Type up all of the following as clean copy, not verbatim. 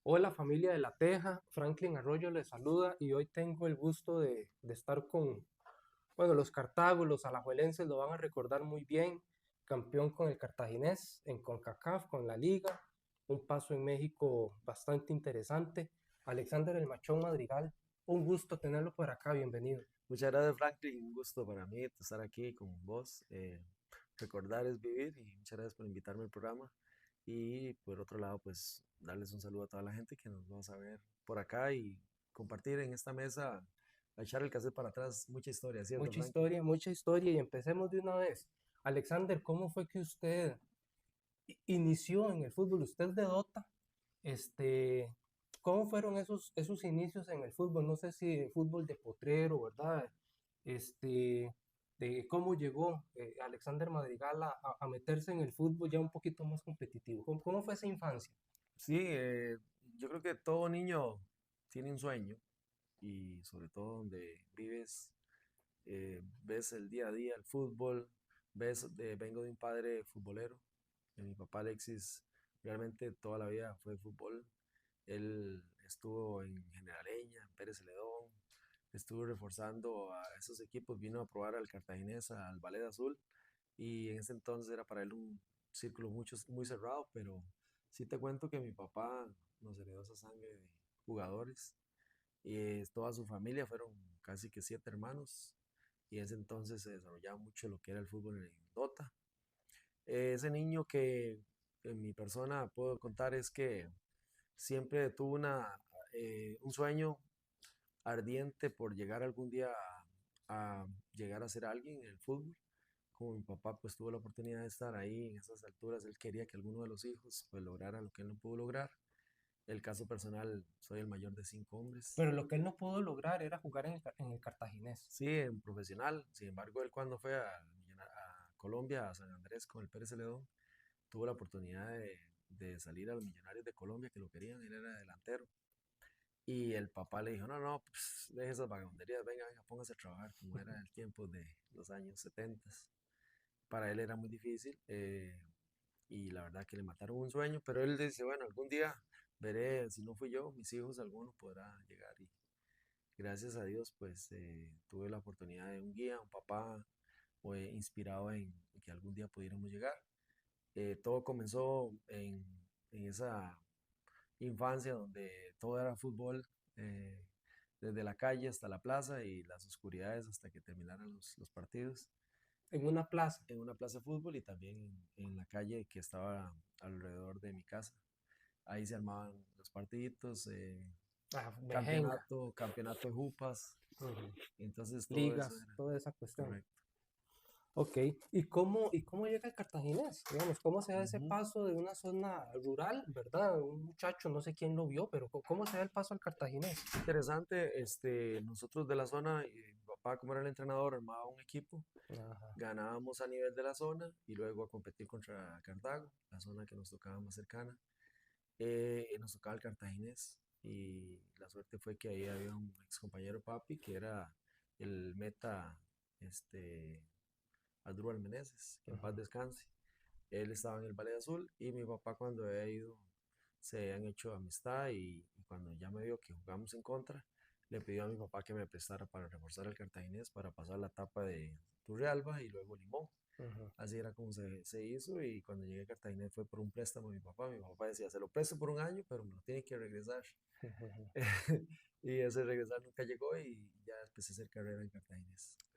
Hola familia de La Teja, Franklin Arroyo les saluda y hoy tengo el gusto de estar con, bueno, los Cartagos, los alajuelenses lo van a recordar muy bien, campeón con el Cartaginés en CONCACAF, con la Liga, un paso en México bastante interesante. Alexander El Machón Madrigal, un gusto tenerlo por acá, bienvenido. Muchas gracias, Franklin. Un gusto para mí estar aquí con vos. Recordar es vivir y muchas gracias por invitarme al programa. Y por otro lado, pues darles un saludo a toda la gente que nos vamos a ver por acá y compartir en esta mesa, a echar el cassette para atrás. Mucha historia, ¿cierto, Franklin? Mucha historia y empecemos de una vez. Alexander, ¿cómo fue que usted inició en el fútbol? Usted es de Dota. Este, ¿Cómo fueron esos inicios en el fútbol? No sé si fútbol de potrero, ¿verdad? Este, de cómo llegó Alexander Madrigal a meterse en el fútbol ya un poquito más competitivo. ¿Cómo fue esa infancia? Sí, yo creo que todo niño tiene un sueño y sobre todo donde vives, ves el día a día, el fútbol, vengo de un padre futbolero. Mi papá Alexis realmente toda la vida fue fútbol. Él estuvo en Generaleña, en Pérez Celedón, estuvo reforzando a esos equipos, vino a probar al Cartaginés, al Ballet Azul, y en ese entonces era para él un círculo muy cerrado, pero sí te cuento que mi papá nos heredó esa sangre de jugadores, y toda su familia fueron casi que 7 hermanos, y en ese entonces se desarrollaba mucho lo que era el fútbol en Dota. Ese niño que en mi persona puedo contar es que siempre tuve un sueño ardiente por llegar algún día a llegar a ser alguien en el fútbol. Como mi papá pues tuvo la oportunidad de estar ahí en esas alturas, él quería que alguno de los hijos pues lograra lo que él no pudo lograr. El caso personal, soy el mayor de 5 hombres. Pero lo que él no pudo lograr era jugar en el Cartaginés. Sí, en profesional. Sin embargo, él cuando fue a Colombia, a San Andrés con el Pérez Celedón, tuvo la oportunidad de salir a los Millonarios de Colombia que lo querían, él era delantero. Y el papá le dijo, no, no, pues deje esas vagabunderías, venga, venga, póngase a trabajar, como era el tiempo de los años 70. Para él era muy difícil, y la verdad que le mataron un sueño, pero él dice, bueno, algún día veré, si no fui yo, mis hijos, alguno podrá llegar. Y gracias a Dios, pues tuve la oportunidad de un guía, un papá, fue inspirado en que algún día pudiéramos llegar. Todo comenzó en esa infancia donde todo era fútbol, eh, desde la calle hasta la plaza y las oscuridades hasta que terminaran los partidos, En una plaza. en una plaza de fútbol y también en la calle que estaba alrededor de mi casa. Ahí se armaban los partiditos, Ah, mejenga. campeonato de jupas, Ujú. entonces todo eso Ligas, era toda esa cuestión. correcto. Ok, y cómo llega el cartaginés? Digamos, ¿cómo se da ese Ujú. paso de una zona rural, ¿verdad? Un muchacho, no sé quién lo vio, pero ¿cómo se da el paso al cartaginés? Interesante, nosotros de la zona, mi papá como era el entrenador armaba un equipo, Ajá. ganábamos a nivel de la zona y luego a competir contra Cartago, la zona que nos tocaba más cercana. Nos tocaba el Cartaginés y la suerte fue que ahí había un ex compañero papi que era el meta, este, Asdrúbal Meneses, que en paz Ajá. descanse. Él estaba en el Valle Azul y mi papá cuando había ido se han hecho amistad, y cuando ya me vio que jugamos en contra, le pidió a mi papá que me prestara para reforzar el Cartaginés para pasar la etapa de Turrialba y luego Limón. Ajá. Así era como se hizo, y cuando llegué a Cartagena fue por un préstamo de mi papá. Mi papá decía, se lo presto por un año, pero me lo tiene que regresar. Y ese regresar nunca llegó y ya empecé a hacer carrera en Cartagena.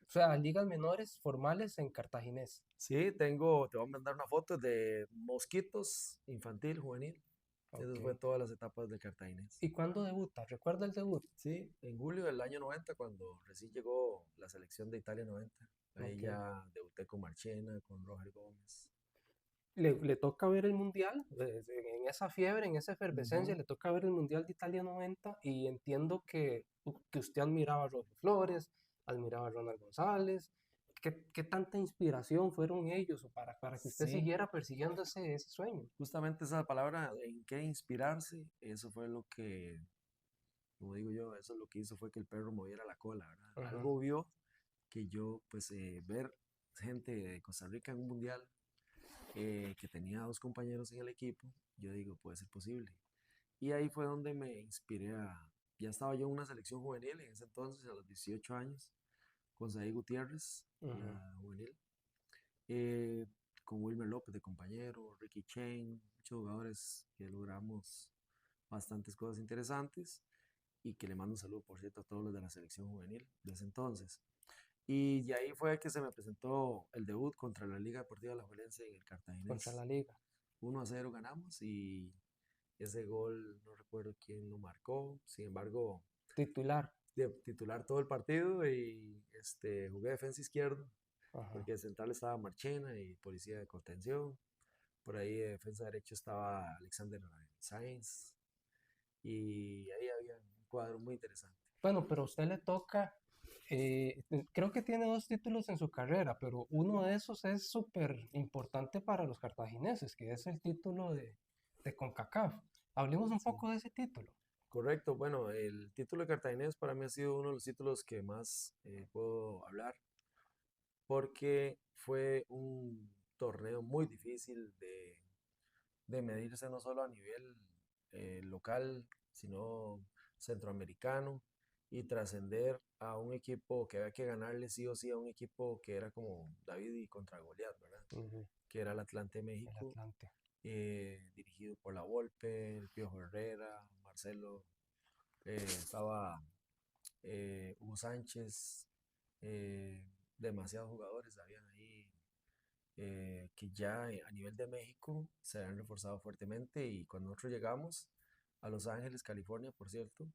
O sea, ligas menores formales en cartaginés. Sí, te voy a mandar una foto de Mosquitos, infantil, juvenil. Esas Ok. fue todas las etapas del Cartaginés. ¿Y cuándo debuta? ¿Recuerda el debut? Sí, en julio del año 90, cuando recién llegó la selección de Italia 90. Ahí Ok. ya debuté con Marchena, con Roger Gómez. Le toca ver el Mundial, en esa fiebre, en esa efervescencia, Ujú. le toca ver el Mundial de Italia 90 y entiendo que usted admiraba a Roger Flores, admiraba a Ronald González. ¿Qué tanta inspiración fueron ellos para que usted Sí, siguiera persiguiendo ese sueño? justamente esa palabra, en qué inspirarse, eso fue lo que, como digo yo, eso lo que hizo fue que el perro moviera la cola, ¿verdad? Ajá. Algo vio que yo, pues, ver gente de Costa Rica en un mundial, que tenía dos compañeros en el equipo, yo digo, puede ser posible. Y ahí fue donde me inspiré ya estaba yo en una selección juvenil en ese entonces, a los 18 años, con Saí Gutiérrez, Ujú. la juvenil, eh, con Wilmer López de compañero, Ricky Chain, muchos jugadores que logramos bastantes cosas interesantes y que le mando un saludo, por cierto, a todos los de la selección juvenil de ese entonces. Y de ahí fue que se me presentó el debut contra la Liga Deportiva Alajuelense en el Contra Cartaginés. la liga. 1-0 ganamos y ese gol no recuerdo quién lo marcó, sin embargo, Titular. de titular todo el partido y jugué defensa izquierdo, Ajá. porque de central estaba Marchena y policía de contención. Por ahí de defensa derecho estaba Alexander Sainz y ahí había un cuadro muy interesante. Bueno, pero a usted le toca, creo que tiene dos títulos en su carrera, pero uno de esos es súper importante para los cartagineses, que es el título de CONCACAF. Hablemos un Sí. poco de ese título. Correcto, bueno, el título de cartaginés para mí ha sido uno de los títulos que más puedo hablar, porque fue un torneo muy difícil de medirse no solo a nivel local, sino centroamericano y trascender a un equipo que había que ganarle sí o sí a un equipo que era como David y contra Goliat, ¿verdad? Ujú. Que era el Atlante de El México, Atlante. dirigido por La Volpe, el Piojo Herrera, Marcelo, estaba Hugo Sánchez, eh, demasiados jugadores habían ahí que ya a nivel de México se han reforzado fuertemente y cuando nosotros llegamos a Los Ángeles, California, por cierto,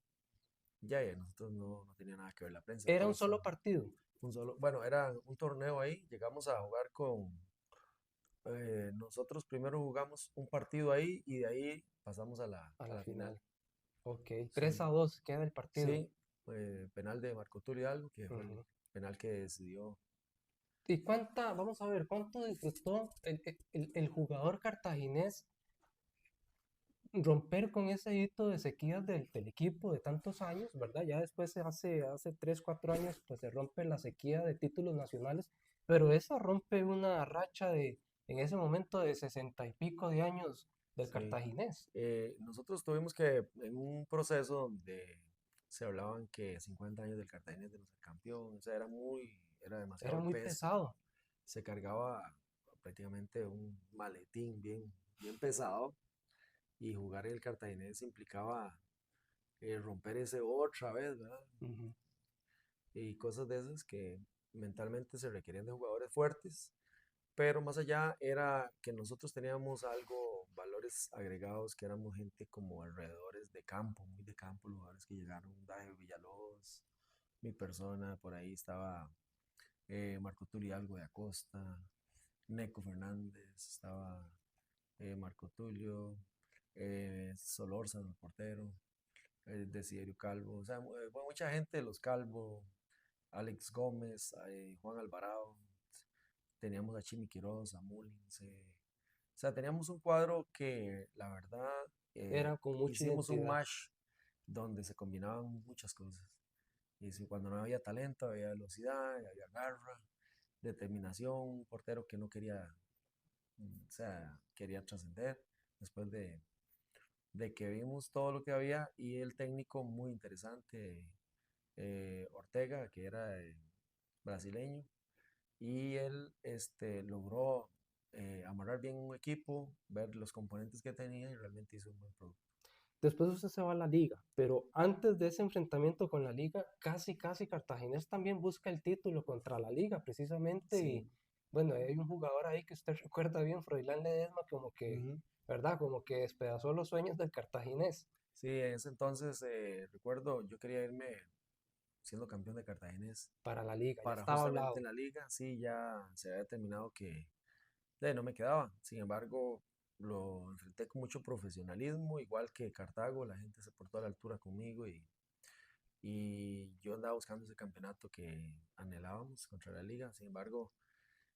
ya nosotros no tenía nada que ver la prensa, Era un todos solo estaban partido. un solo, bueno, era un torneo ahí, llegamos a jugar nosotros primero jugamos un partido ahí y de ahí pasamos a A a la la final. final. Ok, tres Sí, a dos queda el partido. sí, penal de Marco Tulio Hidalgo, que fue el Ujú. penal que decidió. ¿Y vamos a ver, cuánto disfrutó el jugador cartaginés romper con ese hito de sequías del equipo de tantos años, ¿verdad? Ya después hace 3, 4 años, pues se rompe la sequía de títulos nacionales, pero esa rompe una racha en ese momento de 60 y pico de años del Sí. cartaginés. Nosotros tuvimos que, en un proceso donde se hablaban que 50 años del Cartaginés de no ser campeón, o sea, era demasiado Era el muy peso, pesado. se cargaba prácticamente un maletín bien pesado y jugar en el Cartaginés implicaba romper ese otra vez, ¿verdad? Ujú. Y cosas de esas que mentalmente se requerían de jugadores fuertes, pero más allá era que nosotros teníamos algo, valores agregados, que éramos gente como alrededores de campo, muy de campo, lugares que llegaron, David Villalobos, mi persona, por ahí estaba Marco Tulio Algo de Acosta, Neco Fernández, estaba Marco Tulio, Solórzano, el portero, Desiderio Calvo, o sea, mucha gente, los Calvo, Alex Gómez, Juan Alvarado, teníamos a Chimi Quiroz, a Mullins, o sea, teníamos un cuadro que la verdad Era con mucha hicimos un identidad. mash donde se combinaban muchas cosas. Y si cuando no había talento, había velocidad, había garra, determinación, un portero que no quería, o sea, quería trascender después de que vimos todo lo que había y el técnico muy interesante, Ortega, que era brasileño, y él logró amarrar bien un equipo, ver los componentes que tenía y realmente hizo un buen producto. Después usted se va a la liga, pero antes de ese enfrentamiento con la liga, casi Cartaginés también busca el título contra la liga, precisamente, Sí, y bueno, hay un jugador ahí que usted recuerda bien, Froilán Ledesma, como que, ujú. ¿verdad? Como que despedazó los sueños del Cartaginés Sí, en ese entonces recuerdo, yo quería irme siendo campeón de Cartaginés para la liga, ya para estaba justamente hablado. en la liga, sí, ya se había determinado que no me quedaba, sin embargo, lo enfrenté con mucho profesionalismo, igual que Cartago, la gente se portó a la altura conmigo y yo andaba buscando ese campeonato que anhelábamos contra la liga, sin embargo,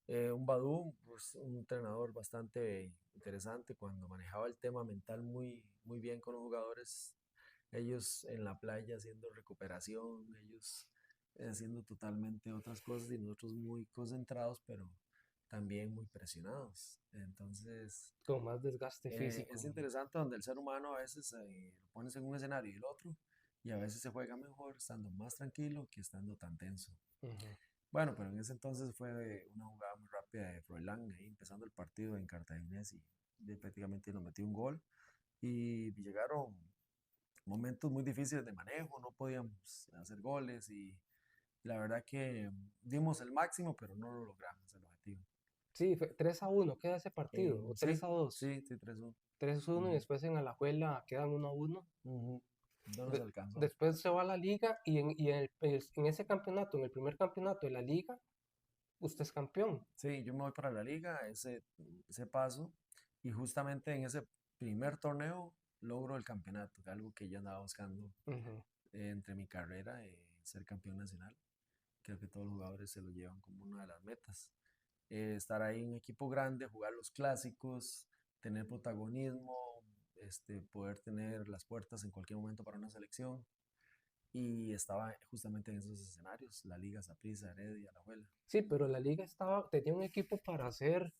un Badú, pues, un entrenador bastante interesante cuando manejaba el tema mental muy bien con los jugadores. Ellos en la playa haciendo recuperación, ellos haciendo totalmente otras cosas y nosotros muy concentrados, pero también muy presionados. Entonces, Con más desgaste es físico. interesante donde el ser humano a veces lo pones en un escenario y el otro, y a veces se juega mejor estando más tranquilo que estando tan tenso. Ujú. Bueno, pero en ese entonces fue una jugada muy rápida de Froilán, ahí empezando el partido en Cartaginés y prácticamente nos metió un gol y llegaron momentos muy difíciles de manejo, no podíamos hacer goles y la verdad que dimos el máximo, pero no lo logramos el objetivo. Sí, fue 3-1 queda ese partido, o tres Sí, a dos sí, sí, 3-1. 3-1 y Ujú, después en Alajuela quedan 1-1. ujú. No nos alcanzó. Después se va a la liga y en ese campeonato, en el primer campeonato de la liga, usted es campeón. Sí, yo me voy para la liga, ese paso, y justamente en ese primer torneo logro el campeonato, que algo que yo andaba buscando Ujú. entre mi carrera, ser campeón nacional. Creo que todos los jugadores se lo llevan como una de las metas. Estar ahí en un equipo grande, jugar los clásicos, tener protagonismo, poder tener las puertas en cualquier momento para una selección. Y estaba justamente en esos escenarios, la Liga, Saprissa, Heredia, La Alajuela. Sí, pero la liga tenía un equipo para ser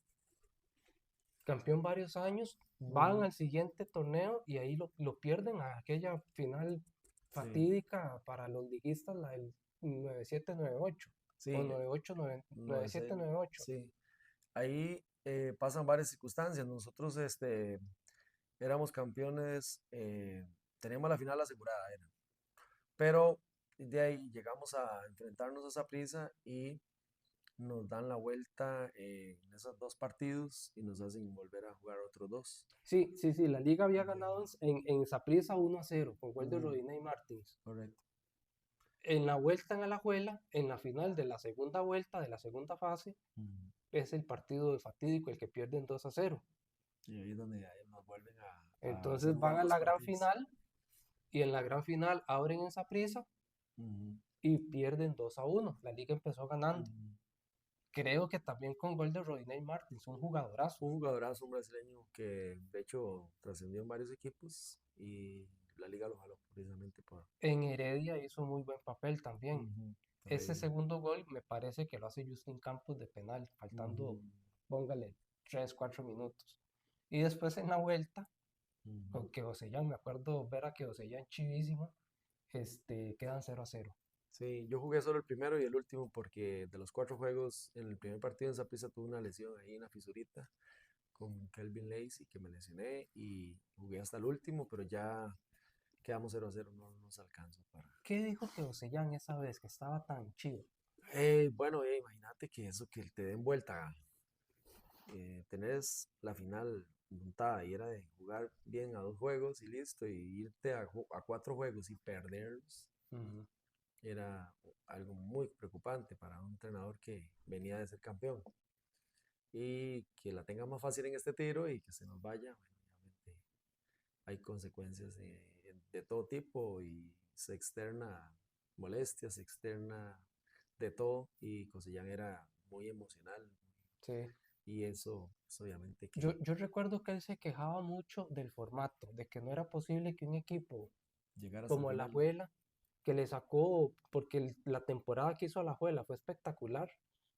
campeón varios años, van Ujú. al siguiente torneo y ahí lo pierden a aquella final Sí, fatídica para los liguistas, la del 97-98 o sí, 98, no es 97-98. sí. Ahí pasan varias circunstancias. Nosotros éramos campeones, teníamos la final asegurada, pero de ahí llegamos a enfrentarnos a esa prisa y nos dan la vuelta en esos dos partidos y nos hacen volver a jugar otros dos. Sí, sí, sí, la liga había De- ganado en Saprissa 1-0 con gol de Ujú, Rodinei Martins. correcto. En la vuelta en Alajuela, en la final de la segunda vuelta, de la segunda fase, Ujú. es el partido de fatídico, el que pierden 2-0. Y ahí es donde nos vuelven a hacer Entonces van jugar a dos la gran partidos. final y en la gran final abren en Saprissa Ujú, y pierden 2-1. La liga empezó ganando. ujú. Creo que también con gol de Rodinei Martins, un jugadorazo. Un jugadorazo, un brasileño que de hecho trascendió en varios equipos y la liga lo jaló precisamente por... En Heredia hizo muy buen papel también. Ujú, por Ese ahí. segundo gol me parece que lo hace Justin Campos de penal, faltando, Ujú, póngale, 3 4 minutos. Y después en la vuelta, ujú. con que Osellán, me acuerdo ver a que Osellán chivísimo, quedan 0-0. Sí, yo jugué solo el primero y el último porque de los cuatro juegos, en el primer partido en Saprissa tuve una lesión ahí, una fisurita con Kelvin Lacey que me lesioné y jugué hasta el último, pero ya quedamos 0-0, no nos alcanzó para... ¿Qué dijo que Osellán esa vez que estaba tan chido? Bueno, imagínate que eso, que te den vuelta, tenés la final montada y era de jugar bien a dos juegos y listo, y irte a cuatro juegos y perderlos, Ujú. era algo muy preocupante para un entrenador que venía de ser campeón. Y que la tenga más fácil en este tiro y que se nos vaya, bueno, obviamente hay consecuencias de todo tipo y se externa molestias, se externa de todo y Cosellán era muy emocional Sí. y eso pues, obviamente Yo, que yo recuerdo que él se quejaba mucho del formato, de que no era posible que un equipo llegar hasta el como el final. Ajuela, que le sacó, porque la temporada que hizo Alajuela fue espectacular,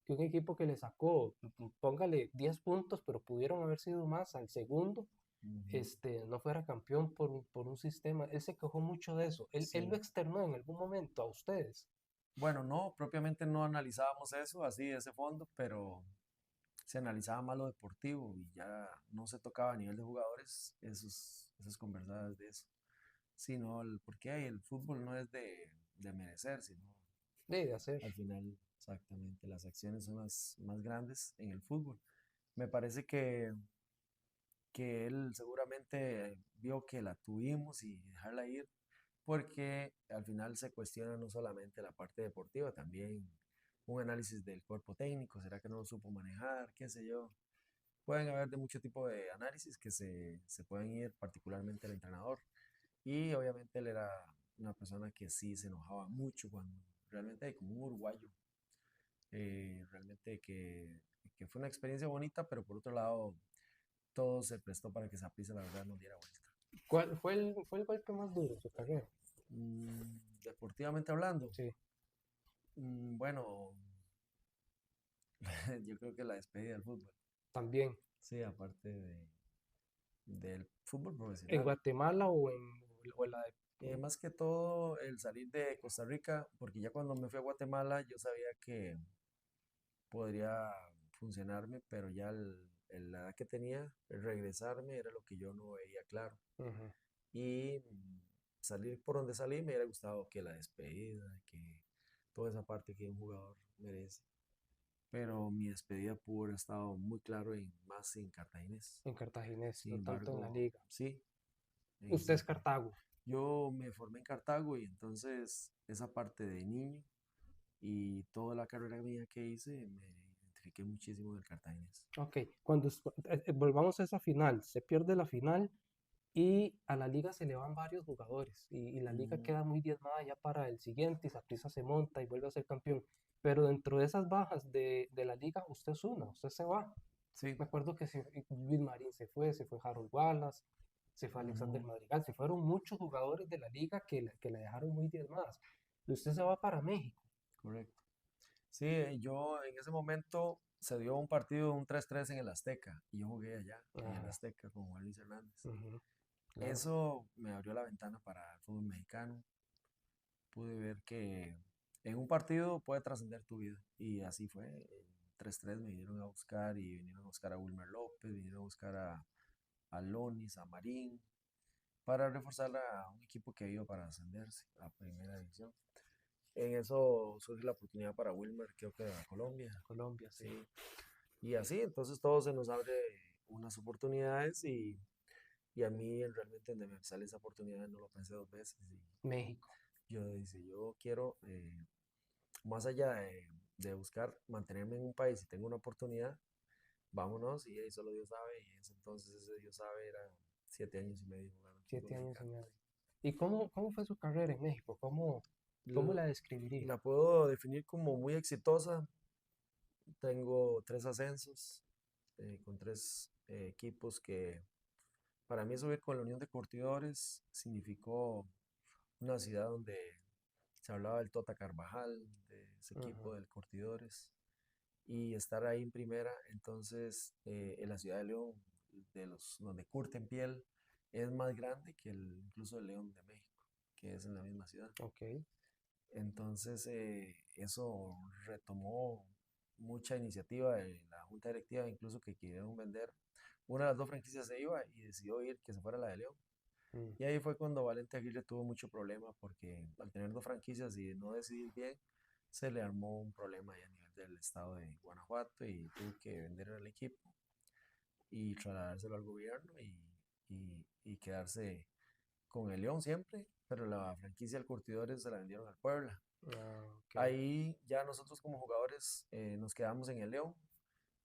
que un equipo que le sacó, póngale 10 puntos, pero pudieron haber sido más al segundo, Ujú. no fuera campeón por un sistema. Él se quejó mucho de eso. Él lo Sí. externó en algún momento a ustedes. Bueno, no, propiamente no analizábamos eso así, ese fondo, pero se analizaba más lo deportivo y ya no se tocaba a nivel de jugadores esas conversadas de eso. Sino el por qué el fútbol no es de merecer, sino De hacer. al final exactamente las acciones son las más grandes en el fútbol. Me parece que él seguramente vio que la tuvimos y dejarla ir, porque al final se cuestiona no solamente la parte deportiva, también un análisis del cuerpo técnico, ¿será que no lo supo manejar? ¿Qué sé yo? Pueden haber de mucho tipo de análisis que se pueden ir particularmente al entrenador. Y obviamente él era una persona que sí se enojaba mucho cuando realmente como un uruguayo, realmente que fue una experiencia bonita, pero por otro lado todo se prestó para que Saprissa la verdad nos diera vuelta. ¿Cuál fue el golpe más duro de su carrera? Deportivamente hablando, Sí. bueno, Yo creo que la despedida del fútbol. también? Sí, aparte del fútbol ¿En profesional. Guatemala o en la de... Más que todo el salir de Costa Rica, porque ya cuando me fui a Guatemala yo sabía que podría funcionarme, pero ya la edad que tenía, el regresarme era lo que yo no veía claro. Ujú. Y salir por donde salí me hubiera gustado que la despedida, que toda esa parte que un jugador merece. Pero mi despedida pudo haber estado muy claro más en Cartaginés. En Cartaginés, Sin no tanto en la embargo, liga. sí, Usted es exactamente. Cartago. Yo me formé en Cartago y entonces esa parte de niño y toda la carrera mía que hice me identifiqué muchísimo del Cartaginés. Ok, volvamos a esa final, se pierde la final y a la liga se le van varios jugadores y la liga Mm, queda muy diezmada ya para el siguiente y Saprissa se monta y vuelve a ser campeón. Pero dentro de esas bajas de la liga, usted es una, usted se va. sí, Me acuerdo que Luis Marín se fue Harold Wallace, se fue Alexander ujú, Madrigal, se fueron muchos jugadores de la liga que la dejaron muy diezmadas. Y usted se va para México. correcto. Sí, yo en ese momento se dio un partido, un 3-3 en el Azteca y yo jugué allá, en el Ajá, Azteca con Juan Luis Hernández. ujú, claro. Eso me abrió la ventana para el fútbol mexicano. Pude ver que en un partido puede trascender tu vida. Y así fue. En 3-3 me vinieron a buscar y vinieron a buscar a Wilmer López, vinieron a buscar a Lonis, a Marín, para reforzar a un equipo que iba para ascenderse a primera división. En eso surge la oportunidad para Wilmer, creo que a Colombia. Colombia, sí. Sí. Y así, entonces todo se nos abre unas oportunidades y a mí realmente donde me sale esa oportunidad no lo pensé dos veces. Y México. yo dije, yo quiero más allá de buscar mantenerme en un país y tengo una oportunidad, vámonos y ahí solo Dios sabe. Y ese entonces ese Dios sabe era 7 años y medio jugando fútbol 7 años y mexicano. medio. ¿Y cómo fue su carrera en México? ¿Cómo L- la describiría? La puedo definir como muy exitosa. Tengo 3 ascensos con 3 equipos que para mí subir con la Unión de Curtidores significó una ciudad donde se hablaba del Tota Carvajal, de ese Ujú, equipo del Curtidores. Y estar ahí en primera, entonces en la ciudad de León, donde curten piel, es más grande que incluso el León de México, que es en la misma ciudad. ok. Entonces eso retomó mucha iniciativa de la junta directiva, incluso que quisieron vender. Una de las 2 franquicias se iba y decidió ir que se fuera la de León. Mm, Y ahí fue cuando Valente Aguirre tuvo mucho problema porque al tener 2 franquicias y no decidir bien, se le armó un problema ahí a nivel del estado de Guanajuato y tuvo que vender el equipo y trasladárselo al gobierno y quedarse con el León siempre, pero la franquicia del Curtidores se la vendieron al Puebla. ok. Ahí ya nosotros como jugadores nos quedamos en el León,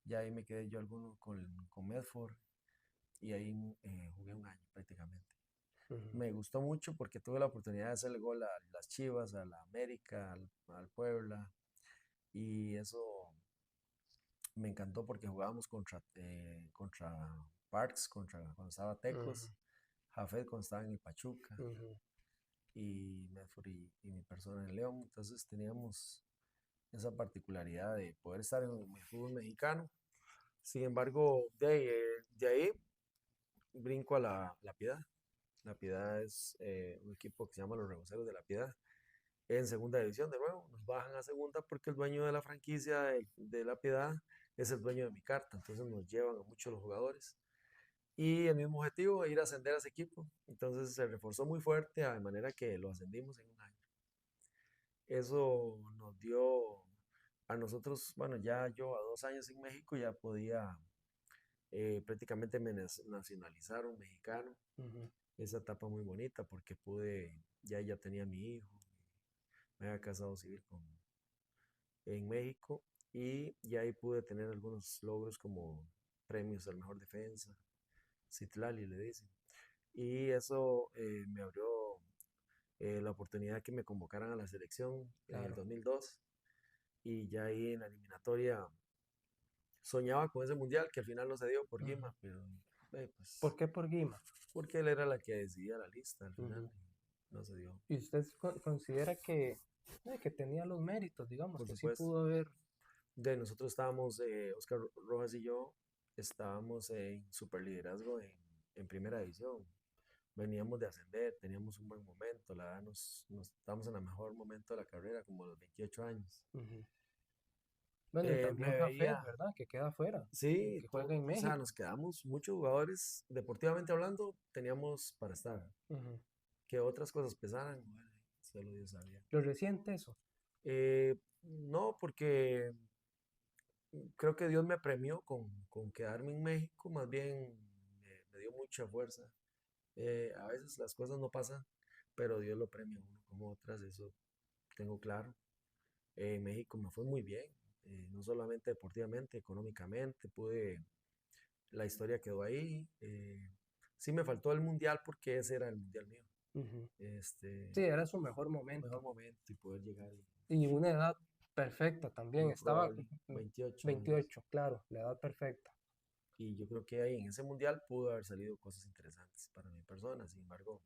ya ahí me quedé yo alguno con Medford y ahí jugué un año prácticamente. Ujú, Me gustó mucho porque tuve la oportunidad de hacerle gol a las Chivas, a la América, al Puebla. Y eso me encantó porque jugábamos contra Parks, cuando estaba ujú, Tecos, Jafet cuando estaba en el Pachuca ujú. y Medford y mi persona en León. Entonces teníamos esa particularidad de poder estar en el fútbol mexicano. Sin embargo, de ahí brinco a la Piedad. La Piedad es un equipo que se llama los Reboceros de la Piedad en segunda división de nuevo. Nos bajan a segunda porque el dueño de la franquicia de La Piedad es el dueño de mi carta. Entonces nos llevan a muchos los jugadores. Y el mismo objetivo, ir a ascender a ese equipo. Entonces se reforzó muy fuerte de manera que lo ascendimos en un año. Eso nos dio a nosotros, bueno, ya yo a 2 años en México ya podía prácticamente me nacionalizar un mexicano. Ujú, Esa etapa muy bonita porque ya tenía mi hijo, me había casado civil en México y ahí pude tener algunos logros como premios al mejor defensa, Citlali le dicen. Y eso me abrió la oportunidad que me convocaran a la selección en el claro. 2002 y ya ahí en la eliminatoria soñaba con ese mundial que al final no se dio por Ujú. Guima, pero pues ¿Por qué por Guima? porque él era la que decidía la lista al final Ujú. y no se dio, ¿Y usted considera que tenía los méritos, digamos, por que sí supuesto. pudo haber? De nosotros estábamos, Oscar Rojas y yo, estábamos en superliderazgo en primera división. Veníamos de ascender, teníamos un buen momento, la verdad nos estábamos en el mejor momento de la carrera, como a los 28 años. Ujú. Bueno, y Me también Café, veía, ¿verdad? Que queda afuera, sí, que juega en o sea, México. nos quedamos muchos jugadores, deportivamente hablando, teníamos para estar. Ujú. Que otras cosas pesaran, bueno, solo Dios sabía. Lo reciente eso. No, porque creo que Dios me premió con quedarme en México, más bien me dio mucha fuerza. A veces las cosas no pasan, pero Dios lo premia a uno como otras, eso tengo claro. En México me fue muy bien, no solamente deportivamente, económicamente, la historia quedó ahí. Sí me faltó el mundial porque ese era el mundial mío. Ujú. Sí, Este, era su mejor el mejor momento. momento y poder llegar Y una edad perfecta también. muy Estaba probable, 28 años. 28, claro, la edad perfecta. Y yo creo que ahí en ese mundial pudo haber salido cosas interesantes para mi persona. Sin embargo,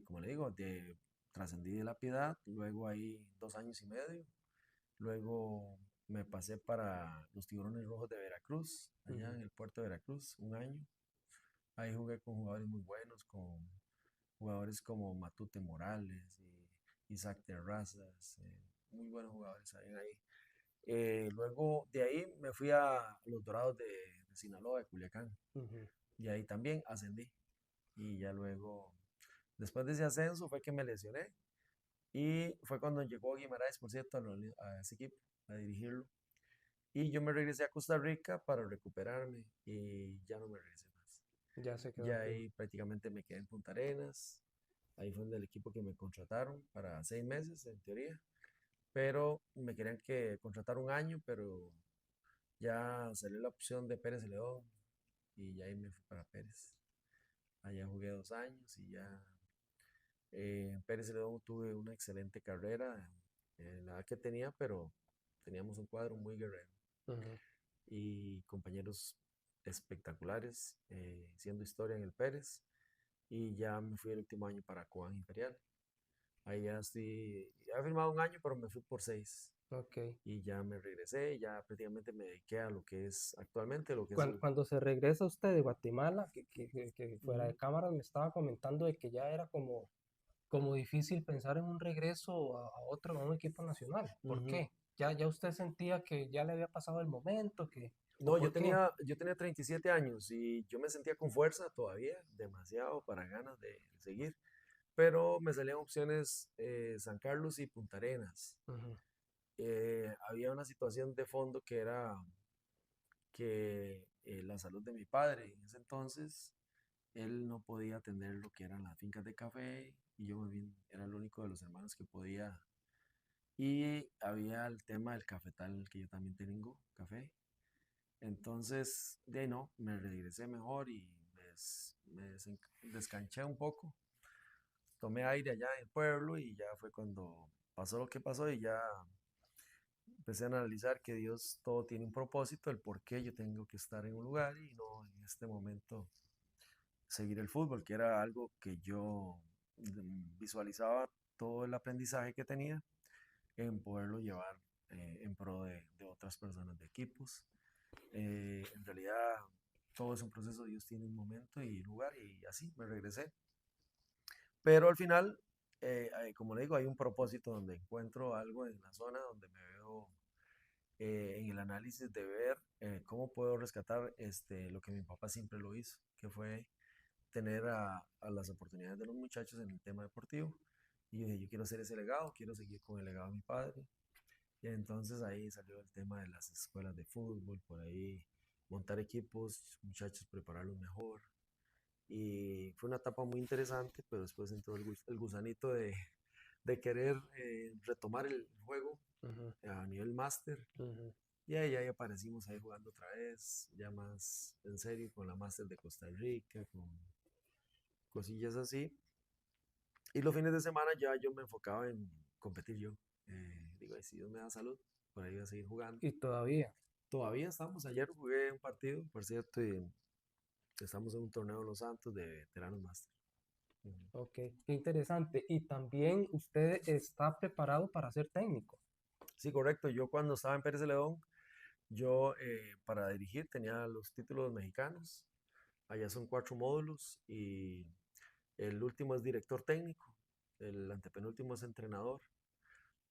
como le digo, trascendí de la Piedad, luego ahí 2 años y medio, luego me pasé para los Tiburones Rojos de Veracruz, allá Ujú. en el puerto de Veracruz, un año. Ahí jugué con jugadores muy buenos, con jugadores como Matute Morales y Isaac Terrazas, muy buenos jugadores ahí. Luego de ahí me fui a los Dorados de Sinaloa, de Culiacán, Ujú. y ahí también ascendí. Y ya luego, después de ese ascenso fue que me lesioné y fue cuando llegó Guimaraes, por cierto, a ese equipo, a dirigirlo. Y yo me regresé a Costa Rica para recuperarme y ya no me regresé más. Ya se quedó Ya aquí. ahí prácticamente me quedé en Punta Arenas. Ahí fue donde el equipo que me contrataron para 6 meses, en teoría. Pero me querían que contratar un año, pero ya salió la opción de Pérez León y ya ahí me fui para Pérez. Allá jugué 2 años y ya en Pérez León tuve una excelente carrera en la edad que tenía, pero teníamos un cuadro muy guerrero Ujú. y compañeros espectaculares, siendo historia en el Pérez. Y ya me fui el último año para Cobán Imperial. Ahí ya estoy, ya he firmado un año, pero me fui por 6. Ok. Y ya me regresé, ya prácticamente me dediqué a lo que es actualmente, lo que es el... Cuando se regresa usted de Guatemala, que fuera Ujú, de cámara me estaba comentando de que ya era como difícil pensar en un regreso a un equipo nacional. ¿Por ujú. qué? Ya usted sentía que ya le había pasado el momento, o No, por qué. yo tenía 37 años y yo me sentía con fuerza todavía, demasiado para ganas de seguir, pero me salían opciones San Carlos y Punta Arenas. Ujú. Había una situación de fondo que era que la salud de mi padre en ese entonces, él no podía atender lo que eran las fincas de café y yo más bien era el único de los hermanos que podía. Y había el tema del cafetal, que yo también tengo café. Entonces, de ahí no, me regresé mejor y descanché un poco. Tomé aire allá en el pueblo y ya fue cuando pasó lo que pasó y ya empecé a analizar que Dios todo tiene un propósito, el por qué yo tengo que estar en un lugar y no en este momento seguir el fútbol, que era algo que yo visualizaba todo el aprendizaje que tenía en poderlo llevar en pro de otras personas, de equipos. En realidad, todo es un proceso, Dios tiene un momento y lugar y así me regresé. Pero al final, como le digo, hay un propósito donde encuentro algo en la zona donde me veo en el análisis de ver cómo puedo rescatar lo que mi papá siempre lo hizo, que fue tener a las oportunidades de los muchachos en el tema deportivo. Y yo dije, yo quiero hacer ese legado, quiero seguir con el legado de mi padre. Y entonces ahí salió el tema de las escuelas de fútbol, por ahí montar equipos, muchachos, prepararlos mejor. Y fue una etapa muy interesante, pero después entró el gusanito de querer retomar el juego Ujú. a nivel máster. Ujú. Y ahí aparecimos ahí jugando otra vez, ya más en serio, con la máster de Costa Rica, con cosillas así. Y los fines de semana ya yo me enfocaba en competir yo. Digo, "Ay, si Dios me da salud, por ahí voy a seguir jugando". Y todavía. Todavía estamos, ayer jugué un partido, por cierto, y estamos en un torneo en Los Santos de veteranos máster. Ujú. Ok, qué interesante. Y también usted está preparado para ser técnico. Sí, correcto. Yo cuando estaba en Pérez León, yo para dirigir tenía los títulos mexicanos. Allá son 4 módulos y el último es director técnico, el antepenúltimo es entrenador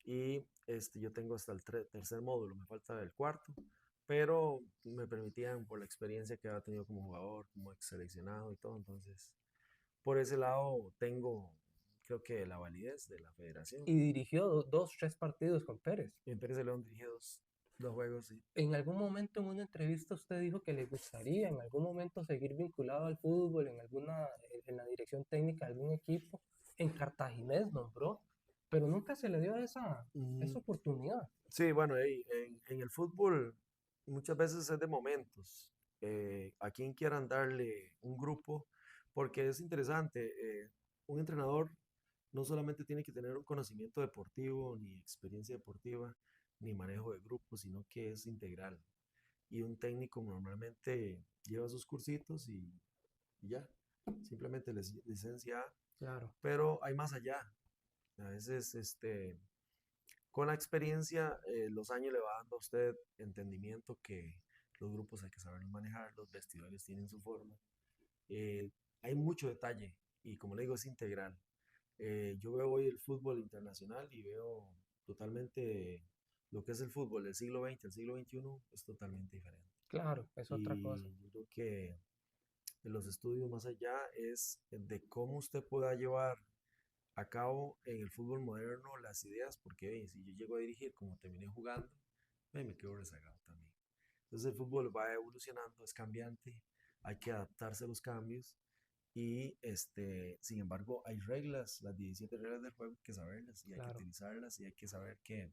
y yo tengo hasta el tercer módulo, me falta el cuarto, pero me permitían por la experiencia que había tenido como jugador, como ex seleccionado y todo, entonces por ese lado tengo, creo que la validez de la federación. Y dirigió dos, tres partidos con Pérez. Y en Pérez de León dirigí dos juegos, sí. En algún momento en una entrevista usted dijo que le gustaría en algún momento seguir vinculado al fútbol, en la dirección técnica de algún equipo. En Cartaginés nombró, pero nunca se le dio Mm, esa oportunidad. sí, bueno, en el fútbol muchas veces es de momentos. A quien quieran darle un grupo, porque es interesante. Un entrenador no solamente tiene que tener un conocimiento deportivo, ni experiencia deportiva, ni manejo de grupos, sino que es integral. Y un técnico normalmente lleva sus cursitos y ya, simplemente licencia A, Claro, pero hay más allá. A veces, con la experiencia, los años le va dando a usted entendimiento que los grupos hay que saber manejar, los vestidores tienen su forma. Eh, Hay mucho detalle y como le digo, es integral. Yo veo hoy el fútbol internacional y veo totalmente lo que es el fútbol del siglo XX, el siglo XXI es totalmente diferente. claro, es otra cosa. Y yo creo que de los estudios más allá es de cómo usted pueda llevar a cabo en el fútbol moderno las ideas, porque si yo llego a dirigir como terminé jugando, me quedo rezagado también. Entonces el fútbol va evolucionando, es cambiante, hay que adaptarse a los cambios y sin embargo hay reglas, las 17 reglas del juego hay que saberlas y hay que Claro, utilizarlas y hay que saber que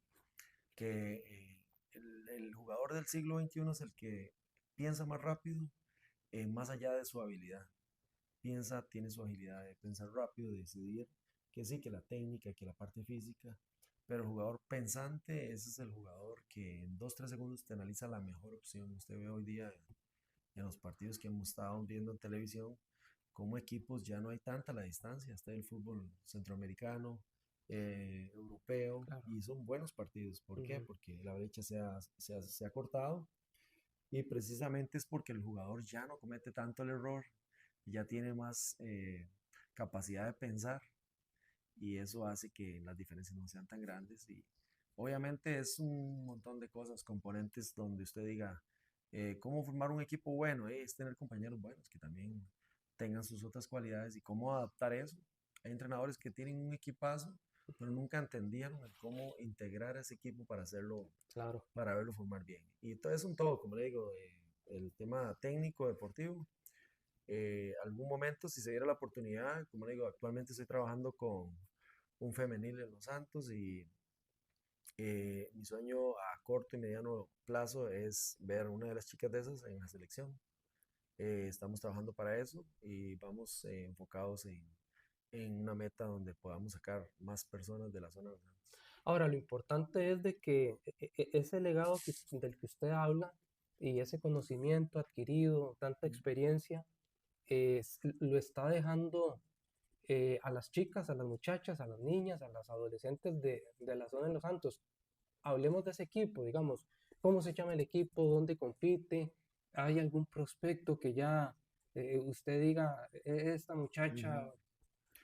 el jugador del siglo XXI es el que piensa más rápido, más allá de su habilidad. Tiene su agilidad de pensar rápido, de decidir que sí, que la técnica, que la parte física, pero el jugador pensante, ese es el jugador que en 2, 3 segundos te analiza la mejor opción. Usted ve hoy día en los partidos que hemos estado viendo en televisión, como equipos ya no hay tanta la distancia, está el fútbol centroamericano, europeo, claro. y son buenos partidos. ¿Por qué? Ujú. Porque la brecha se ha cortado y precisamente es porque el jugador ya no comete tanto el error, ya tiene más capacidad de pensar y eso hace que las diferencias no sean tan grandes y obviamente es un montón de cosas, componentes donde usted diga, cómo formar un equipo bueno, es tener compañeros buenos que también tengan sus otras cualidades y cómo adaptar eso. Hay entrenadores que tienen un equipazo, pero nunca entendieron el cómo integrar a ese equipo para hacerlo, Claro. para verlo formar bien. Y todo es un todo, como le digo, el tema técnico, deportivo. Algún momento, si se diera la oportunidad, como le digo, actualmente estoy trabajando con un femenil en Los Santos y mi sueño a corto y mediano plazo es ver a una de las chicas de esas en la selección. Estamos trabajando para eso y vamos enfocados en una meta donde podamos sacar más personas de la zona de Los Santos. Ahora, lo importante es de que ese legado del que usted habla y ese conocimiento adquirido, tanta experiencia, lo está dejando a las chicas, a las muchachas, a las niñas, a las adolescentes de la zona de Los Santos. Hablemos de ese equipo, digamos, cómo se llama el equipo, dónde compite, hay algún prospecto que ya usted diga, esta muchacha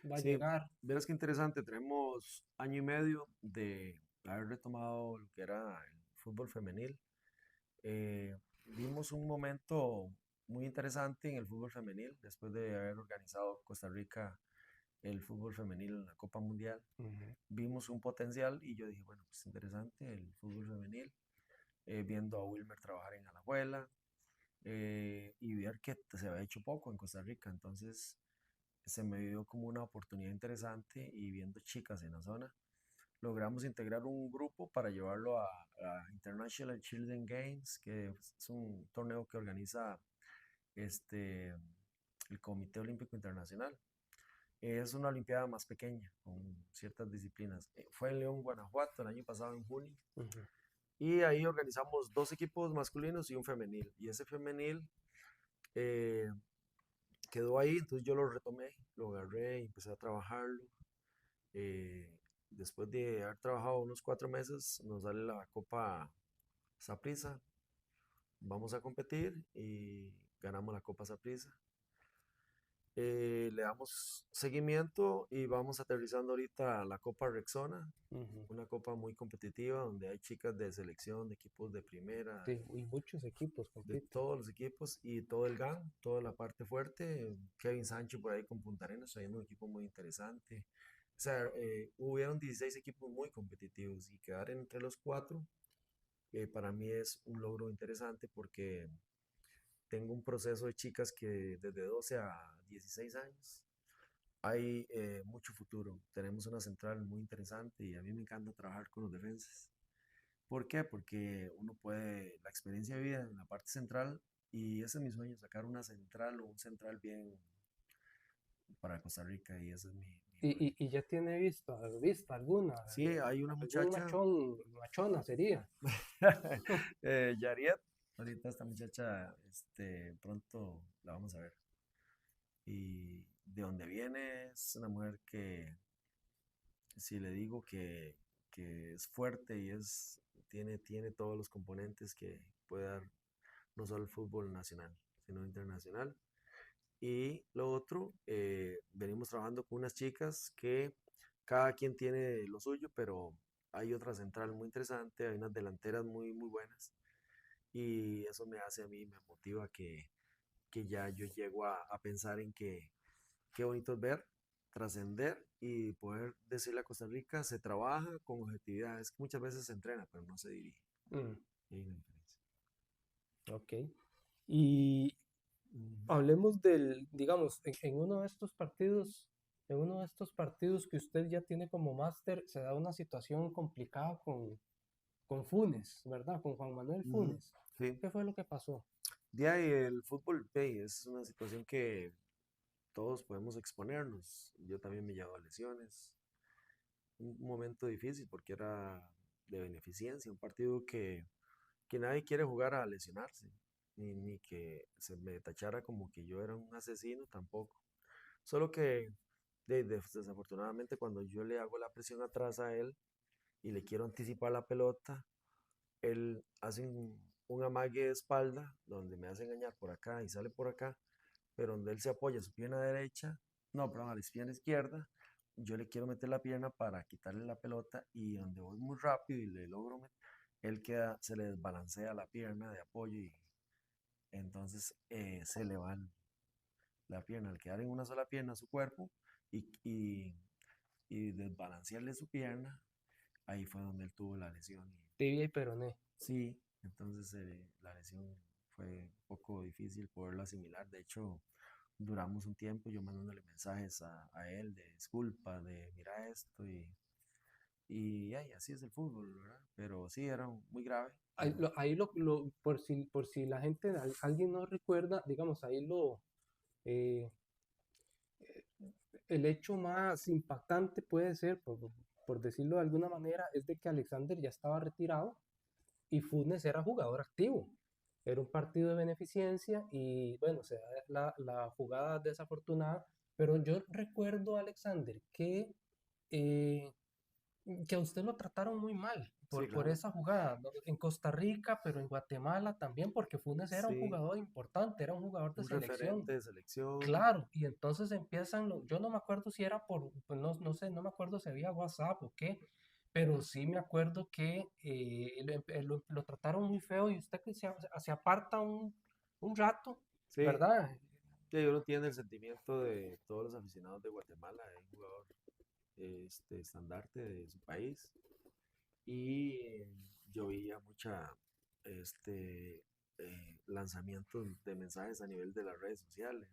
Ujú. va a Sí, llegar". verás qué interesante, tenemos año y medio de haber retomado lo que era el fútbol femenil. Vimos un momento muy interesante en el fútbol femenil después de haber organizado Costa Rica el fútbol femenil en la Copa Mundial. Ujú. Vimos un potencial y yo dije, bueno, pues interesante el fútbol femenil, viendo a Wilmer trabajar en Alajuela y ver que se había hecho poco en Costa Rica, entonces se me dio como una oportunidad interesante y viendo chicas en la zona, logramos integrar un grupo para llevarlo a International Children Games, que es un torneo que organiza este, el Comité Olímpico Internacional. Es una olimpiada más pequeña, con ciertas disciplinas. Fue en León, Guanajuato, el año pasado en junio. Ujú. Y ahí organizamos 2 equipos masculinos y un femenil. Y ese femenil eh, quedó ahí, entonces yo lo retomé, lo agarré y empecé a trabajarlo. después de haber trabajado unos 4 meses, nos sale la Copa Saprissa. Vamos a competir y ganamos la Copa Saprissa. Le damos seguimiento y vamos aterrizando ahorita la Copa Rexona, Ujú. una copa muy competitiva donde hay chicas de selección, de equipos de primera, Sí, y muchos equipos de compiten. todos los equipos y todo el GAN, toda la parte fuerte. Kevin Sancho por ahí con Punta Arenas, trayendo un equipo muy interesante. O sea, hubieron 16 equipos muy competitivos y quedar entre los cuatro para mí es un logro interesante porque tengo un proceso de chicas que desde 12 a 16 años hay mucho futuro. Tenemos una central muy interesante y a mí me encanta trabajar con los defensas. ¿Por qué? Porque uno puede, la experiencia de vida en la parte central, y ese es mi sueño, sacar una central o un central bien para Costa Rica, y ese es mi proyecto. Y ya tiene vista alguna, Sí, hay una algún muchacha, machón, machona sería. Yariet, ahorita esta muchacha, pronto la vamos a ver. Y de dónde viene es una mujer que, si le digo que es fuerte y tiene todos los componentes que puede dar no solo el fútbol nacional, sino internacional. Y lo otro, venimos trabajando con unas chicas que cada quien tiene lo suyo, pero hay otra central muy interesante, hay unas delanteras muy, muy buenas. Y eso me hace a mí, me motiva que ya yo llego a pensar en que qué bonito es ver, trascender y poder decirle a Costa Rica, se trabaja con objetividad. Es que muchas veces se entrena, pero no se dirige. Mm, Y hay una diferencia. ok. Y Ujú. hablemos del, digamos, en uno de estos partidos, en uno de estos partidos que usted ya tiene como máster, se da una situación complicada con Funes, ¿verdad? Con Juan Manuel Ujú. Funes. Sí. ¿Qué fue lo que pasó? Ya, y el fútbol, es una situación que todos podemos exponernos. Yo también me llevaba lesiones. Un momento difícil porque era de beneficencia, un partido que nadie quiere jugar a lesionarse, ni que se me tachara como que yo era un asesino tampoco. Solo que desafortunadamente cuando yo le hago la presión atrás a él y le quiero anticipar la pelota, él hace un amague de espalda donde me hace engañar por acá y sale por acá, pero donde él se apoya su pierna derecha, no, perdón, a la pierna izquierda, yo le quiero meter la pierna para quitarle la pelota y donde voy muy rápido y le logro meter, él queda, se le desbalancea la pierna de apoyo y entonces se le va la pierna al quedar en una sola pierna su cuerpo y, y, y desbalancearle su pierna, ahí fue donde él tuvo la lesión. Tibia y peroné. Sí, entonces la lesión fue un poco difícil poderlo asimilar. De hecho, duramos un tiempo yo mandándole mensajes a él de disculpa, de mira esto y ay, así es el fútbol, ¿verdad? Pero sí, era muy grave, Ahí, pero por si la gente, alguien no recuerda, digamos, ahí eh, el hecho más impactante puede ser, por decirlo de alguna manera, es de que Alexander ya estaba retirado y Funes era jugador activo. Era un partido de beneficencia y bueno, se da la jugada desafortunada, pero yo recuerdo, Alexander, eh, que a usted lo trataron muy mal sí, por claro. esa jugada, ¿no? En Costa Rica, pero en Guatemala también, porque Funes era un Sí, jugador importante, era un jugador de un selección. referente de selección. Claro, y entonces empiezan, yo no me acuerdo si era pues no, no sé, no me acuerdo si había WhatsApp o qué, pero sí me acuerdo que lo trataron muy feo y usted que se aparta un rato, Sí, ¿verdad? que uno tiene el sentimiento de todos los aficionados de Guatemala, un jugador estandarte de su país. Y yo veía mucha lanzamientos de mensajes a nivel de las redes sociales.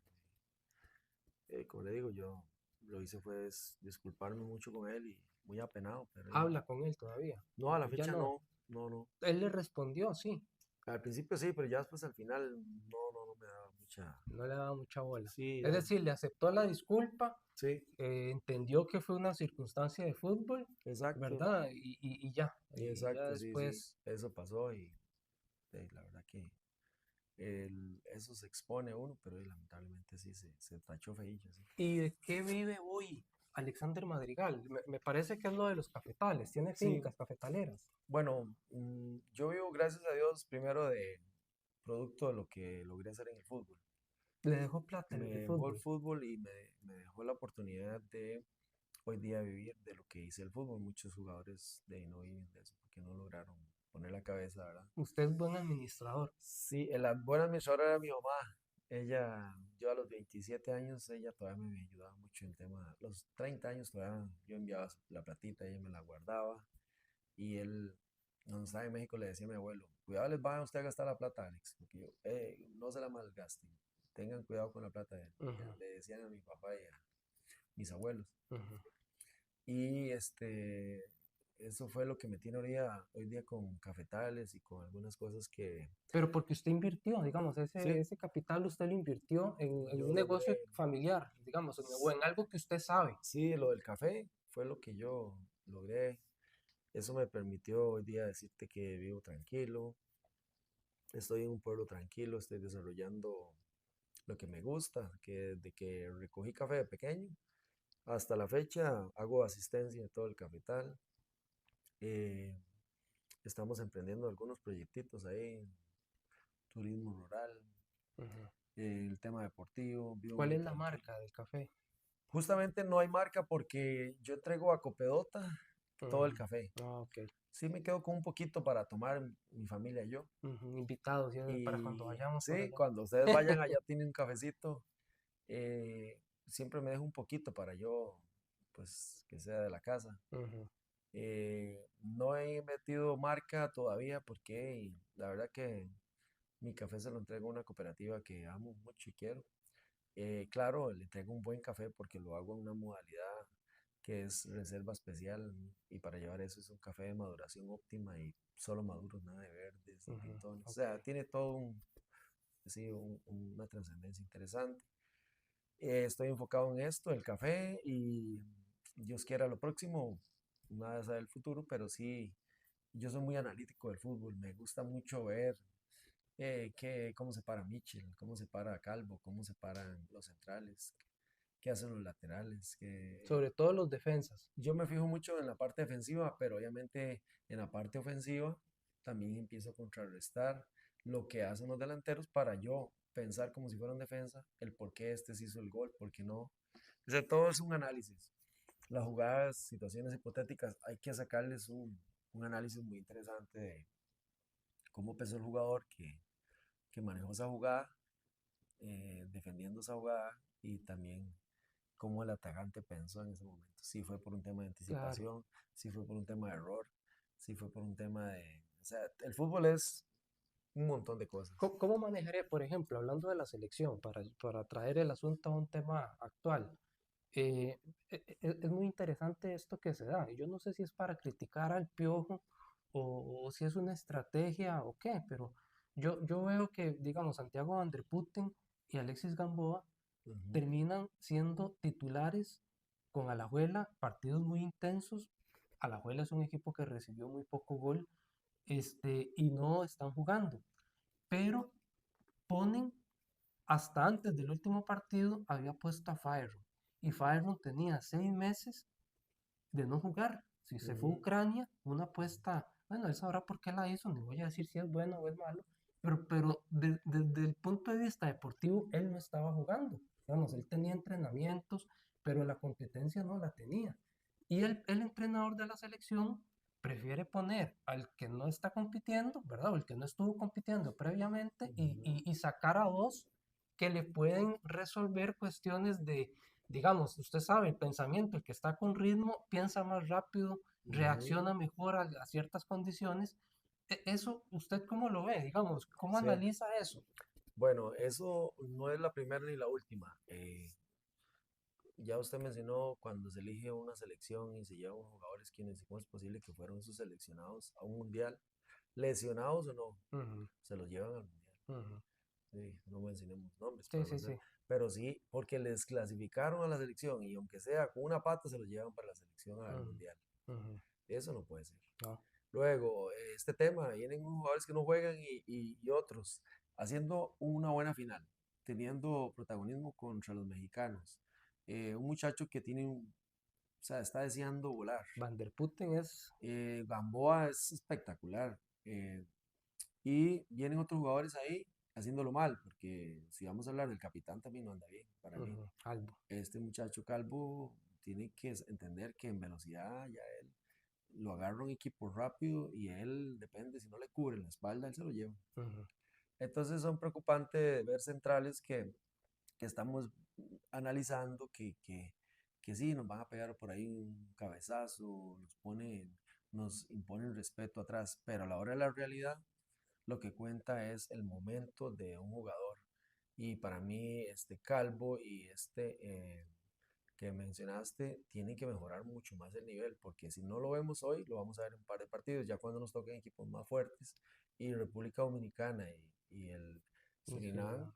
Como le digo, yo lo hice fue disculparme mucho con él y muy apenado, pero Habla con él todavía. no, a la Ya fecha no. no, no, no. Él le respondió, sí, Al principio sí, pero ya después al final no me daba mucha. no le daba mucha bola. Sí, Es ya, decir, le aceptó la disculpa, sí, entendió que fue una circunstancia de fútbol, exacto, ¿verdad? Y ya, y y ya exacto, sí, sí, después. eso pasó y la verdad que eso se expone a uno, pero lamentablemente sí se tachó feillo, sí. ¿Y de qué vive hoy Alexander Madrigal. Me parece que es lo de los cafetales, tiene Sí, fincas cafetaleras. bueno, yo vivo, gracias a Dios, primero de producto de lo que logré hacer en el fútbol. Le dejó plata Me el dejó el fútbol. fútbol y me dejó la oportunidad de hoy día vivir de lo que hice el fútbol. Muchos jugadores de ahí no viven de eso porque no lograron poner la cabeza, ¿verdad? Usted es buen administrador. Sí, la buena administradora era mi mamá. Ella, yo a los 27 años, ella todavía me ayudaba mucho en tema. Los 30 años todavía yo enviaba la platita, ella me la guardaba. Y él, cuando estaba en México, le decía a mi abuelo: cuidado, les van a usted a gastar la plata, Alex, porque yo, no se la malgasten. Tengan cuidado con la plata de él. Ujú, Le decían a mi papá y a mis abuelos. ujú. Y eso fue lo que me tiene hoy día con cafetales y con algunas cosas que, Pero porque usted invirtió, digamos, sí, ese capital usted lo invirtió en yo un negocio logré. familiar, digamos, o en algo que usted sabe. Sí, lo del café fue lo que yo logré. Eso me permitió hoy día decirte que vivo tranquilo, estoy en un pueblo tranquilo, estoy desarrollando lo que me gusta, que desde que recogí café de pequeño hasta la fecha hago asistencia de todo el capital. Eh, Estamos emprendiendo algunos proyectitos ahí, turismo rural, Ujú. el tema deportivo, vivo ¿Cuál muy es la tranquilo. marca del café? Justamente no hay marca porque yo entrego a Copedota todo el Ujú. café. Ah, ok. Sí me quedo con un poquito para tomar mi familia y yo. Ujú, invitados, para cuando Y vayamos por sí, allá. cuando ustedes vayan allá tienen un cafecito. Siempre me dejo un poquito para yo, pues, que sea de la casa. Ujú. No he metido marca todavía porque la verdad que mi café se lo entrego a una cooperativa que amo mucho y quiero. Claro, le entrego un buen café porque lo hago en una modalidad que es reserva especial y para llevar eso es un café de maduración óptima y solo maduros, nada de verdes ni Ujú, tintones. O ok. sea, tiene todo sí, una trascendencia interesante. Estoy enfocado en esto, el café, y Dios quiera lo próximo, nada sabe el futuro, pero sí, yo soy muy analítico del fútbol, me gusta mucho ver cómo se para Mitchell, cómo se para Calvo, cómo se paran los centrales, qué hacen los laterales. Sobre todo los defensas. Yo me fijo mucho en la parte defensiva, pero obviamente en la parte ofensiva también empiezo a contrarrestar lo que hacen los delanteros para yo pensar como si fuera un defensa, el por qué este se hizo el gol, por qué no. O sea, todo es un análisis. Las jugadas, situaciones hipotéticas, hay que sacarles un análisis muy interesante de cómo pensó el jugador que manejó esa jugada, defendiendo esa jugada y también cómo el atacante pensó en ese momento. Si fue por un tema de Claro. anticipación, si fue por un tema de error, si fue por un tema de... O sea, el fútbol es un montón de cosas. ¿Cómo manejaré, por ejemplo, hablando de la selección, para traer el asunto a un tema actual? eh, es muy interesante esto que se da. Y yo no sé si es para criticar al Piojo o si es una estrategia o qué, pero yo veo que, digamos, Santiago Van der Putten y Alexis Gamboa Ujú, terminan siendo titulares con Alajuela, partidos muy intensos. Alajuela es un equipo que recibió muy poco gol, y no están jugando, pero ponen hasta antes del último partido había puesto a Fairro y Fairro tenía 6 meses de no jugar. Si se fue a ujú, Ucrania, una apuesta, bueno, él sabrá por qué la hizo, ni voy a decir si es bueno o es malo, pero desde el punto de vista deportivo, él no estaba jugando. Digamos, él tenía entrenamientos, pero la competencia no la tenía. Y el entrenador de la selección prefiere poner al que no está compitiendo, ¿verdad? O el que no estuvo compitiendo previamente ujú. y sacar a dos que le pueden resolver cuestiones de, digamos, usted sabe, el pensamiento, el que está con ritmo, piensa más rápido, Ujú. reacciona mejor a ciertas condiciones. Eso, ¿usted cómo lo ve? Digamos, ¿cómo Sí. analiza eso? Bueno, eso no es la primera ni la última. Ya usted mencionó cuando se elige una selección y se llevan jugadores quienes, ¿cómo es posible que fueron sus seleccionados a un mundial? Lesionados o no, Ujú, se los llevan al mundial. ujú. Sí, no mencionemos nombres Sí, para no sí, ser, sí, pero sí, porque les clasificaron a la selección y aunque sea con una pata se los llevan para la selección al ujú, mundial. ujú. Eso no puede ser. No, Luego, este tema, vienen jugadores que no juegan y otros haciendo una buena final, teniendo protagonismo contra los mexicanos. Un muchacho que tiene o sea, está deseando volar. Van der Putten es... Gamboa es espectacular. Y vienen otros jugadores ahí haciéndolo mal, porque si vamos a hablar del capitán también no anda bien, para mí. Albo. Este muchacho Calvo tiene que entender que en velocidad ya él lo agarra un equipo rápido y él depende, si no le cubre la espalda, él se lo lleva. Ujú. Entonces son preocupantes ver centrales que estamos analizando que sí, nos van a pegar por ahí un cabezazo, nos imponen respeto atrás, pero a la hora de la realidad lo que cuenta es el momento de un jugador. Y para mí, este Calvo y que mencionaste, tienen que mejorar mucho más el nivel, porque si no lo vemos hoy, lo vamos a ver en un par de partidos, ya cuando nos toquen equipos más fuertes. Y República Dominicana y el Y Surinam,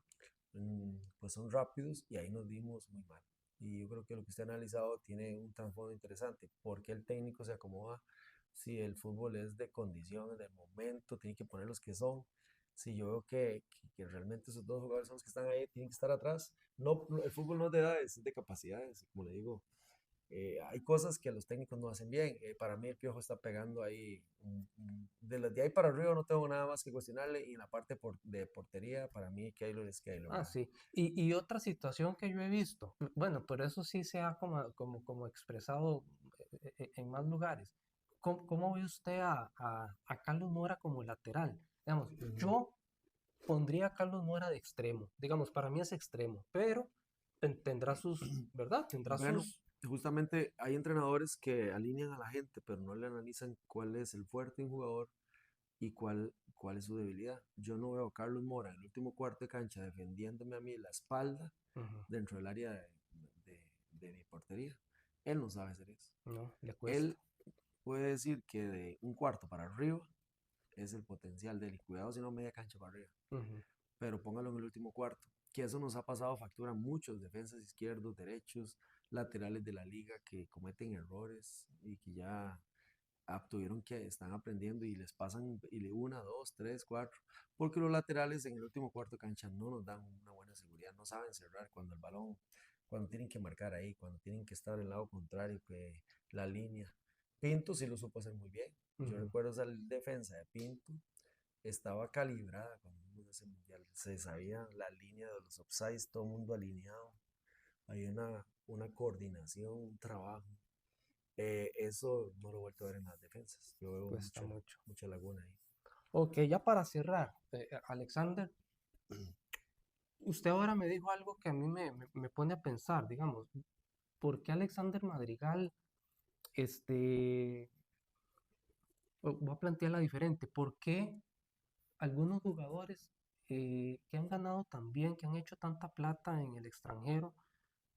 Surinam. pues son rápidos y ahí nos dimos muy mal. Y yo creo que lo que usted ha analizado tiene un trasfondo interesante, porque el técnico se acomoda si el fútbol es de condiciones, del momento, tiene que poner los que son. Si yo veo que realmente esos dos jugadores son los que están ahí, tienen que estar atrás. No, el fútbol no es de edades, es de capacidades. Como le digo, hay cosas que los técnicos no hacen bien. Para mí el Piojo está pegando ahí. De ahí para arriba no tengo nada más que cuestionarle. Y en la parte de portería, para mí Keylor es Keylor, Ah, ¿verdad? sí. Y otra situación que yo he visto, bueno, pero eso sí se ha como expresado en más lugares. ¿Cómo ve usted a Carlos Mora como lateral? Digamos, Ujú. yo pondría a Carlos Mora de extremo. Digamos, para mí es extremo, pero tendrá sus, ¿verdad? Tendrá Bueno, sus... justamente hay entrenadores que alinean a la gente, pero no le analizan cuál es el fuerte de un jugador y cuál es su debilidad. Yo no veo a Carlos Mora en el último cuarto de cancha defendiéndome a mí la espalda Ujú. dentro del área de mi portería. Él no sabe hacer eso. No, le cuesta. Él puede decir que de un cuarto para arriba es el potencial de él. Y cuidado si no media cancha para arriba. Ujú. Pero póngalo en el último cuarto. Que eso nos ha pasado factura a muchos defensas izquierdos, derechos, laterales de la liga que cometen errores y que ya tuvieron que están aprendiendo y les pasan y una, dos, tres, cuatro, porque los laterales en el último cuarto de cancha no nos dan una buena seguridad, no saben cerrar cuando el balón, cuando tienen que marcar ahí, cuando tienen que estar del lado contrario que la línea. Pinto sí lo supo hacer muy bien. Yo Ujú. recuerdo esa defensa de Pinto, estaba calibrada cuando vimos ese mundial, se sabía la línea de los offsides, todo el mundo alineado, hay una coordinación, un trabajo. Eso no lo he vuelto a ver en las defensas. Yo veo Cuesta mucho. mucha laguna ahí. Ok, ya para cerrar, Alexander, usted ahora me dijo algo que a mí me pone a pensar, digamos, ¿por qué Alexander Madrigal, este, voy a plantearla diferente, ¿por qué algunos jugadores que han ganado tan bien, que han hecho tanta plata en el extranjero,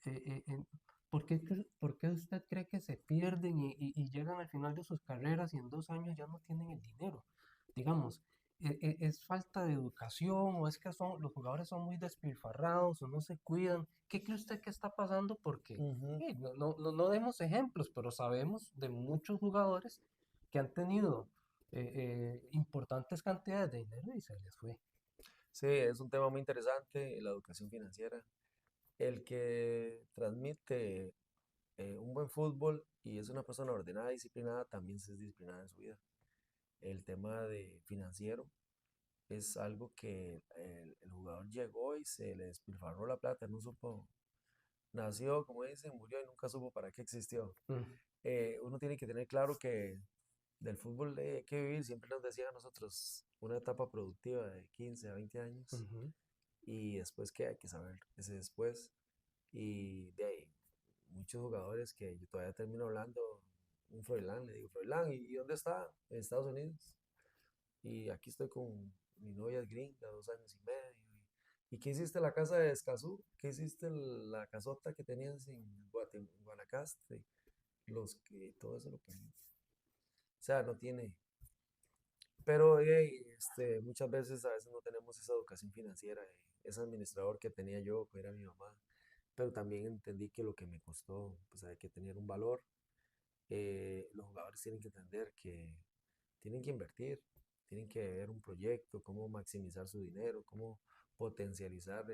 eh, eh, en- por qué usted cree que se pierden y llegan al final de sus carreras y en 2 años ya no tienen el dinero? Digamos, ¿es falta de educación o es que los jugadores son muy despilfarrados o no se cuidan? ¿Qué cree usted que está pasando? Porque Ujú. no demos ejemplos, pero sabemos de muchos jugadores que han tenido importantes cantidades de dinero y se les fue. Sí, es un tema muy interesante, la educación financiera. El que transmite un buen fútbol y es una persona ordenada, disciplinada, también se es disciplinada en su vida. El tema de financiero es algo que el jugador llegó y se le despilfarró la plata, no supo, nació, como dicen, murió y nunca supo para qué existió. Mm. Uno tiene que tener claro que del fútbol hay que vivir, siempre nos decían a nosotros, una etapa productiva de 15 a 20 años Ujú. y después que hay que saber ese después. Y de ahí, muchos jugadores que yo todavía termino hablando, un Froilán, le digo, Froilán, ¿y dónde está? En Estados Unidos. Y aquí estoy con mi novia es gringa, 2 años y medio. ¿Y qué hiciste en la casa de Escazú? ¿Qué hiciste en la casota que tenías en Guanacaste? Todo eso lo perdió. O sea, no tiene. Pero muchas veces a veces no tenemos esa educación financiera. Ese administrador que tenía yo, que era mi mamá, pero también entendí que lo que me costó, pues hay que tener un valor. Los jugadores tienen que entender que tienen que invertir, tienen que ver un proyecto, cómo maximizar su dinero, cómo potencializar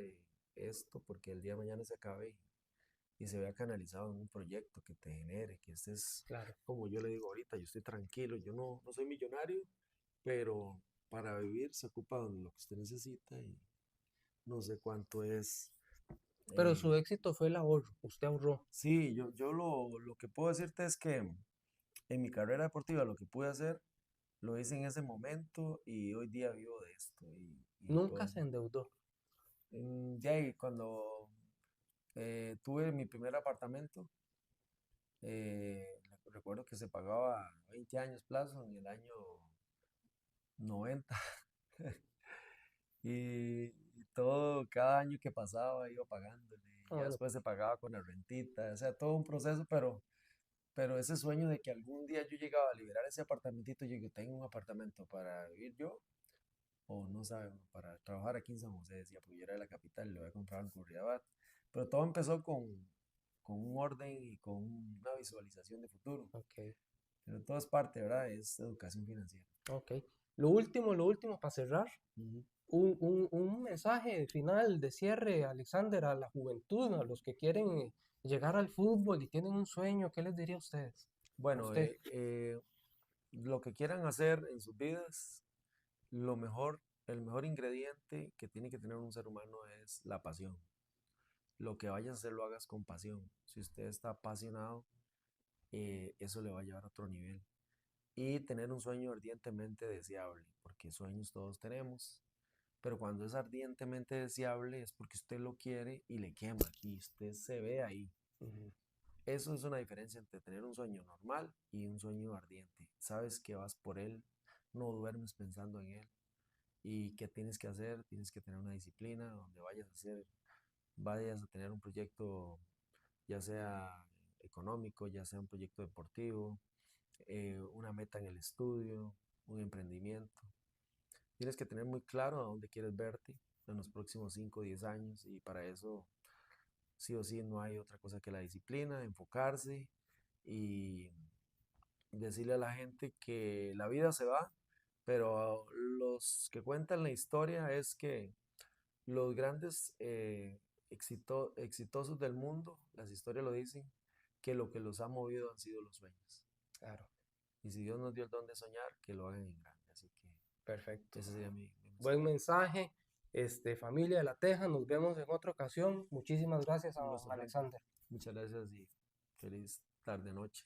esto, porque el día de mañana se acabe y se vea canalizado en un proyecto que te genere, que estés, Claro. como yo le digo ahorita, yo estoy tranquilo, yo no soy millonario, pero para vivir se ocupa lo que usted necesita y no sé cuánto es. Pero su eh, éxito fue el ahorro, usted ahorró. sí, yo lo que puedo decirte es que en mi carrera deportiva lo que pude hacer lo hice en ese momento y hoy día vivo de esto y Nunca puedo. se endeudó. De ahí, cuando tuve mi primer apartamento, recuerdo que se pagaba 20 años plazo en el año 90 y todo, cada año que pasaba iba pagándole, ya Ah, después se pagaba con la rentita, o sea, todo un proceso, pero ese sueño de que algún día yo llegaba a liberar ese apartamentito, yo digo, tengo un apartamento para vivir yo, o no sabemos, para trabajar aquí en San José, decía, porque yo era de la capital y lo voy a comprar en Curridabat. Pero todo empezó con un orden y con una visualización de futuro. ok, Pero todo es parte, ¿verdad? Es educación financiera. ok. Lo último para cerrar, Ujú. un mensaje final de cierre, Alexander, a la juventud, a los que quieren llegar al fútbol y tienen un sueño, ¿qué les diría a ustedes? A Bueno, usted. lo que quieran hacer en sus vidas, lo mejor, el mejor ingrediente que tiene que tener un ser humano es la pasión. Lo que vayas a hacer lo hagas con pasión. Si usted está apasionado, eso le va a llevar a otro nivel. Y tener un sueño ardientemente deseable, porque sueños todos tenemos, pero cuando es ardientemente deseable es porque usted lo quiere y le quema y usted se ve ahí. Ujú. Eso es una diferencia entre tener un sueño normal y un sueño ardiente. Sabes que vas por él, no duermes pensando en él y qué tienes que hacer, tienes que tener una disciplina donde vayas a tener un proyecto, ya sea económico, ya sea un proyecto deportivo, una meta en el estudio, un emprendimiento. Tienes que tener muy claro a dónde quieres verte en los próximos 5 o 10 años y para eso sí o sí no hay otra cosa que la disciplina, enfocarse y decirle a la gente que la vida se va, pero los que cuentan la historia es que los grandes exitosos del mundo, las historias lo dicen, que lo que los ha movido han sido los sueños. Claro, Y si Dios nos dio el don de soñar, que lo hagan en grande. Así perfecto. que ese sería mi mensaje. Buen mensaje, familia de La Teja, nos vemos en otra ocasión. Muchísimas gracias a Un gusto, Frankie. Alexander. Muchas gracias y feliz tarde, noche.